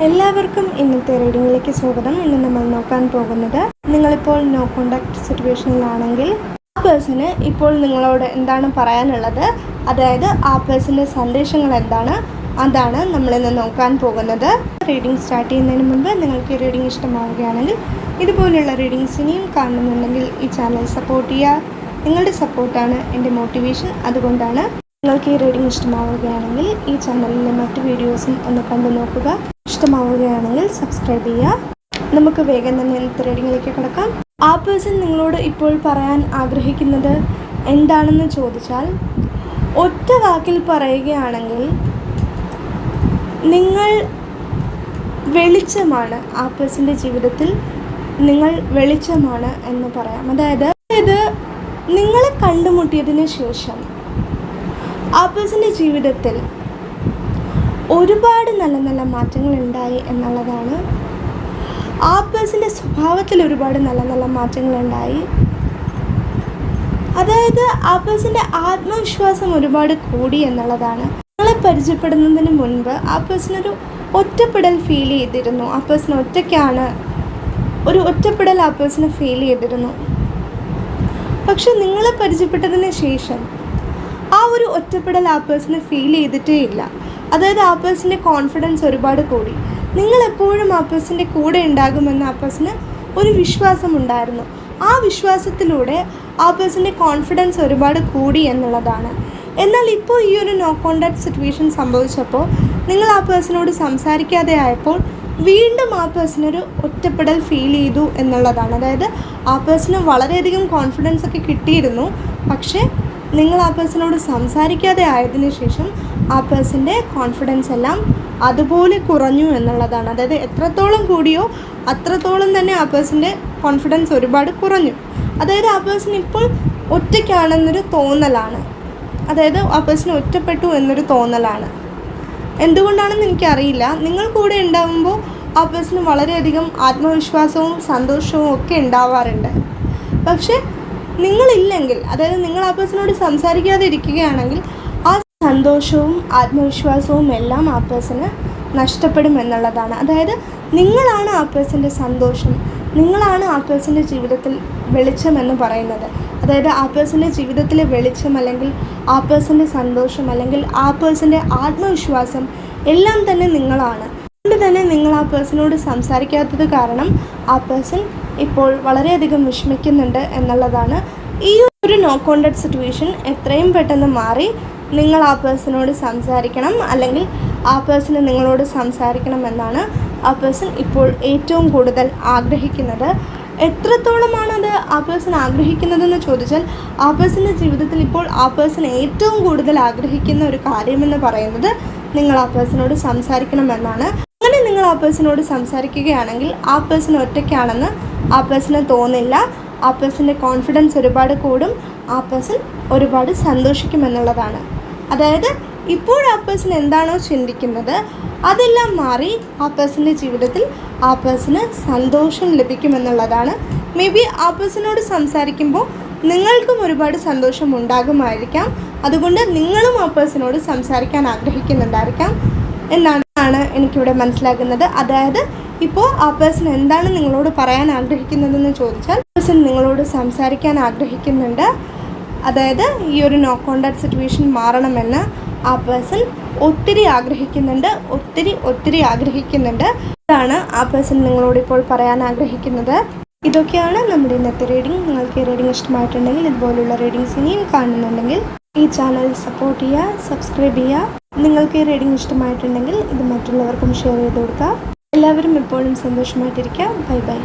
എല്ലാവർക്കും ഇന്നത്തെ റീഡിങ്ങിലേക്ക് സ്വാഗതം. ഇന്ന് നമ്മൾ നോക്കാൻ പോകുന്നത്, നിങ്ങളിപ്പോൾ നോ കോണ്ടാക്ട് സിറ്റുവേഷനിലാണെങ്കിൽ ആ പേഴ്സണ് ഇപ്പോൾ നിങ്ങളോട് എന്താണ് പറയാനുള്ളത്, അതായത് ആ പേഴ്സൻ്റെ സന്ദേശങ്ങൾ എന്താണ്, അതാണ് നമ്മളിന്ന് നോക്കാൻ പോകുന്നത്. റീഡിംഗ് സ്റ്റാർട്ട് ചെയ്യുന്നതിന് മുൻപ് നിങ്ങൾക്ക് റീഡിംഗ് ഇഷ്ടമാവുകയാണെങ്കിൽ ഇതുപോലുള്ള റീഡിങ്സ് ഇനിയും കാണുന്നുണ്ടെങ്കിൽ ഈ ചാനൽ സപ്പോർട്ട് ചെയ്യുക. നിങ്ങളുടെ സപ്പോർട്ടാണ് എൻ്റെ മോട്ടിവേഷൻ. അതുകൊണ്ടാണ് നിങ്ങൾക്ക് ഈ റീഡിംഗ് ഇഷ്ടമാവുകയാണെങ്കിൽ ഈ ചാനലിലെ മറ്റ് വീഡിയോസും ഒന്ന് കണ്ടു നോക്കുക. ഇഷ്ടമാവുകയാണെങ്കിൽ സബ്സ്ക്രൈബ് ചെയ്യുക. നമുക്ക് വേഗം തന്നെ ഇന്നത്തെ റീഡിങ്ങിലേക്ക് കിടക്കാം. ആ പേഴ്സൺ നിങ്ങളോട് ഇപ്പോൾ പറയാൻ ആഗ്രഹിക്കുന്നത് എന്താണെന്ന് ചോദിച്ചാൽ, ഒറ്റ വാക്കിൽ പറയുകയാണെങ്കിൽ നിങ്ങൾ വെളിച്ചമാണ്. ആ പേഴ്സൻ്റെ ജീവിതത്തിൽ നിങ്ങൾ വെളിച്ചമാണ് എന്ന് പറയാം. അതായത് നിങ്ങളെ കണ്ടുമുട്ടിയതിന് ശേഷം ആ പേഴ്സൻ്റെ ജീവിതത്തിൽ ഒരുപാട് നല്ല നല്ല മാറ്റങ്ങൾ ഉണ്ടായി എന്നുള്ളതാണ്. ആ പേഴ്സൻ്റെ സ്വഭാവത്തിൽ ഒരുപാട് നല്ല നല്ല മാറ്റങ്ങൾ ഉണ്ടായി. അതായത് ആ പേഴ്സൻ്റെ ആത്മവിശ്വാസം ഒരുപാട് കൂടി എന്നുള്ളതാണ്. നിങ്ങളെ പരിചയപ്പെടുന്നതിന് മുൻപ് ആ പേഴ്സണൊരു ഒറ്റപ്പെടൽ ഫീൽ ചെയ്തിരുന്നു. ആ പേഴ്സൺ ഒറ്റയ്ക്കാണ്, ഒരു ഒറ്റപ്പെടൽ ആ പേഴ്സണ് ഫീൽ ചെയ്തിരുന്നു. പക്ഷെ നിങ്ങളെ പരിചയപ്പെട്ടതിന് ശേഷം ആ ഒരു ഒറ്റപ്പെടൽ ആ പേഴ്സണ് ഫീൽ ചെയ്തിട്ടേ ഇല്ല. അതായത് ആ പേഴ്സൻ്റെ കോൺഫിഡൻസ് ഒരുപാട് കൂടി. നിങ്ങളെപ്പോഴും ആ പേഴ്സൻ്റെ കൂടെ ഉണ്ടാകുമെന്ന് ആ പേഴ്സന് ഒരു വിശ്വാസമുണ്ടായിരുന്നു. ആ വിശ്വാസത്തിലൂടെ ആ പേഴ്സൻ്റെ കോൺഫിഡൻസ് ഒരുപാട് കൂടി എന്നുള്ളതാണ്. എന്നാൽ ഇപ്പോൾ ഈ ഒരു നോ കോണ്ടാക്ട് സിറ്റുവേഷൻ സംഭവിച്ചപ്പോൾ നിങ്ങൾ ആ പേഴ്സണോട് സംസാരിക്കാതെ ആയപ്പോൾ വീണ്ടും ആ പേഴ്സണൊരു ഒറ്റപ്പെടൽ ഫീൽ ചെയ്തു എന്നുള്ളതാണ്. അതായത് ആ പേഴ്സണ് വളരെയധികം കോൺഫിഡൻസ് ഒക്കെ കിട്ടിയിരുന്നു. പക്ഷേ നിങ്ങൾ ആ പേഴ്സണോട് സംസാരിക്കാതെ ആയതിനു ശേഷം ആ പേഴ്സൻ്റെ കോൺഫിഡൻസ് എല്ലാം അതുപോലെ കുറഞ്ഞു എന്നുള്ളതാണ്. അതായത് എത്രത്തോളം കൂടിയോ അത്രത്തോളം തന്നെ ആ പേഴ്സൻ്റെ കോൺഫിഡൻസ് ഒരുപാട് കുറഞ്ഞു. അതായത് ആ പേഴ്സൺ ഇപ്പോൾ ഒറ്റയ്ക്കാണെന്നൊരു തോന്നലാണ്. അതായത് ആ പേഴ്സൺ ഒറ്റപ്പെട്ടു എന്നൊരു തോന്നലാണ്. എന്തുകൊണ്ടാണെന്ന് എനിക്കറിയില്ല. നിങ്ങൾ കൂടെ ഉണ്ടാകുമ്പോൾ ആ പേഴ്സണ് വളരെയധികം ആത്മവിശ്വാസവും സന്തോഷവും ഒക്കെ ഉണ്ടാവാറുണ്ട്. പക്ഷേ നിങ്ങളില്ലെങ്കിൽ, അതായത് നിങ്ങൾ ആ പേഴ്സണോട് സംസാരിക്കാതെ ഇരിക്കുകയാണെങ്കിൽ ആ സന്തോഷവും ആത്മവിശ്വാസവും എല്ലാം ആ പേഴ്സണ് നഷ്ടപ്പെടും എന്നുള്ളതാണ്. അതായത് നിങ്ങളാണ് ആ പേഴ്സൻ്റെ സന്തോഷം, നിങ്ങളാണ് ആ പേഴ്സൻ്റെ ജീവിതത്തിൽ വെളിച്ചം എന്ന് പറയുന്നത്. അതായത് ആ പേഴ്സൻ്റെ ജീവിതത്തിലെ വെളിച്ചം, അല്ലെങ്കിൽ ആ പേഴ്സൻ്റെ സന്തോഷം, അല്ലെങ്കിൽ ആ പേഴ്സൻ്റെ ആത്മവിശ്വാസം എല്ലാം തന്നെ നിങ്ങളാണ്. അതുകൊണ്ട് തന്നെ നിങ്ങൾ ആ പേഴ്സണോട് സംസാരിക്കാത്തത് കാരണം ആ പേഴ്സൺ ഇപ്പോൾ വളരെയധികം വിഷമിക്കുന്നുണ്ട് എന്നുള്ളതാണ്. ഈ ഒരു നോ കോണ്ടാക്ട് സിറ്റുവേഷൻ എത്രയും പെട്ടെന്ന് മാറി നിങ്ങൾ ആ പേഴ്സണോട് സംസാരിക്കണം, അല്ലെങ്കിൽ ആ പേഴ്സണ് നിങ്ങളോട് സംസാരിക്കണം എന്നാണ് ആ പേഴ്സൺ ഇപ്പോൾ ഏറ്റവും കൂടുതൽ ആഗ്രഹിക്കുന്നത്. എത്രത്തോളമാണത് ആ പേഴ്സൺ ആഗ്രഹിക്കുന്നതെന്ന് ചോദിച്ചാൽ, ആ പേഴ്സൻ്റെ ജീവിതത്തിൽ ഇപ്പോൾ ആ പേഴ്സൺ ഏറ്റവും കൂടുതൽ ആഗ്രഹിക്കുന്ന ഒരു കാര്യമെന്ന് പറയുന്നത് നിങ്ങൾ ആ പേഴ്സണോട് സംസാരിക്കണമെന്നാണ്. അങ്ങനെ നിങ്ങൾ ആ പേഴ്സണോട് സംസാരിക്കുകയാണെങ്കിൽ ആ പേഴ്സൺ ഒറ്റയ്ക്കാണെന്ന് ആ പേഴ്സണ് തോന്നില്ല. ആ പേഴ്സൻ്റെ കോൺഫിഡൻസ് ഒരുപാട് കൂടും. ആ പേഴ്സൺ ഒരുപാട് സന്തോഷിക്കുമെന്നുള്ളതാണ്. അതായത് ഇപ്പോൾ ആ പേഴ്സൺ എന്താണോ ചിന്തിക്കുന്നത് അതെല്ലാം മാറി ആ പേഴ്സൻ്റെ ജീവിതത്തിൽ ആ പേഴ്സണ് സന്തോഷം ലഭിക്കുമെന്നുള്ളതാണ്. മേ ബി ആ പേഴ്സണോട് സംസാരിക്കുമ്പോൾ നിങ്ങൾക്കും ഒരുപാട് സന്തോഷം ഉണ്ടാകുമായിരിക്കാം. അതുകൊണ്ട് നിങ്ങളും ആ പേഴ്സണോട് സംസാരിക്കാൻ ആഗ്രഹിക്കുന്നുണ്ടായിരിക്കാം എന്നാണ് എനിക്കിവിടെ മനസ്സിലാകുന്നത്. അതായത് ഇപ്പോൾ ആ പേഴ്സൺ എന്താണ് നിങ്ങളോട് പറയാൻ ആഗ്രഹിക്കുന്നതെന്ന് ചോദിച്ചാൽ, പേഴ്സൺ നിങ്ങളോട് സംസാരിക്കാൻ ആഗ്രഹിക്കുന്നുണ്ട്. അതായത് ഈ ഒരു നോ കോണ്ടാക്ട് സിറ്റുവേഷൻ മാറണമെന്ന് ആ പേഴ്സൺ ഒത്തിരി ആഗ്രഹിക്കുന്നുണ്ട്, ഒത്തിരി ആഗ്രഹിക്കുന്നുണ്ട്. അതാണ് ആ പേഴ്സൺ നിങ്ങളോട് ഇപ്പോൾ പറയാൻ ആഗ്രഹിക്കുന്നത്. ഇതൊക്കെയാണ് നമ്മുടെ ഇന്നത്തെ റീഡിംഗ്. നിങ്ങൾക്ക് ഈ റീഡിംഗ് ഇഷ്ടമായിട്ടുണ്ടെങ്കിൽ, ഇതുപോലുള്ള റീഡിങ്സ് ഇനിയും കാണുന്നുണ്ടെങ്കിൽ ഈ ചാനൽ സപ്പോർട്ട് ചെയ്യുക, സബ്സ്ക്രൈബ് ചെയ്യുക. നിങ്ങൾക്ക് ഈ റീഡിംഗ് ഇഷ്ടമായിട്ടുണ്ടെങ്കിൽ ഇത് മറ്റുള്ളവർക്കും ഷെയർ ചെയ്ത് കൊടുക്കുക. എല്ലാവരും എപ്പോഴും സന്തോഷമായിട്ടിരിക്കുക. Bye bye.